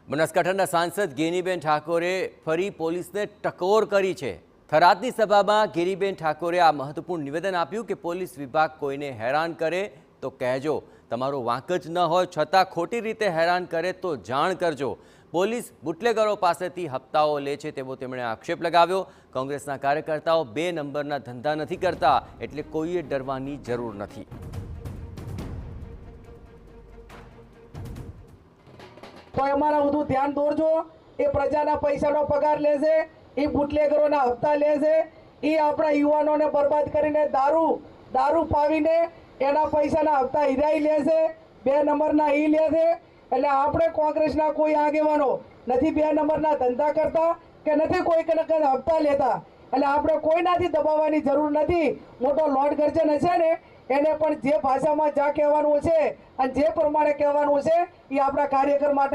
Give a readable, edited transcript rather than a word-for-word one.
બનાસકાંઠાના સાંસદ ગેનીબેન ઠાકોરે ફરી પોલીસને ટકોર કરી છે। થરાદની સભામાં ગેનીબેન ઠાકોરે આ મહત્વપૂર્ણ નિવેદન આપ્યું કે પોલીસ વિભાગ કોઈને હેરાન કરે તો કહેજો, તમારો વાંક જ ન હોય છતાં ખોટી રીતે હેરાન કરે તો જાણ કરજો। પોલીસ બુટલેગરો પાસેથી હપ્તાઓ લે છે તેવો તેમણે આક્ષેપ લગાવ્યો। કોંગ્રેસના કાર્યકર્તાઓ 2 નંબરના ધંધા નથી કરતા, એટલે કોઈએ ડરવાની જરૂર નથી। તો અમારા બધું ધ્યાન દોરજો। એ પ્રજાના પૈસાનો પગાર લે છે, એ બુટલેગરોના હપ્તા લે છે, એ આપણા યુવાનોને બરબાદ કરીને દારૂ પાવીને એના પૈસાના હપ્તા હિરાઈ લે છે, 2 નંબરના ઈ લે છે। એટલે આપણે કોંગ્રેસના કોઈ આગેવાનો નથી 2 નંબરના ધંધા કરતા કે નથી કોઈ હપ્તા લેતા, એટલે આપણે કોઈનાથી દબાવવાની જરૂર નથી। મોટો લોર્ડ ગર્જન હશે ને એને પણ જે ભાષામાં જ્યાં કહેવાનું છે અને જે પ્રમાણે કહેવાનું છે એ આપણા કાર્યકર માટે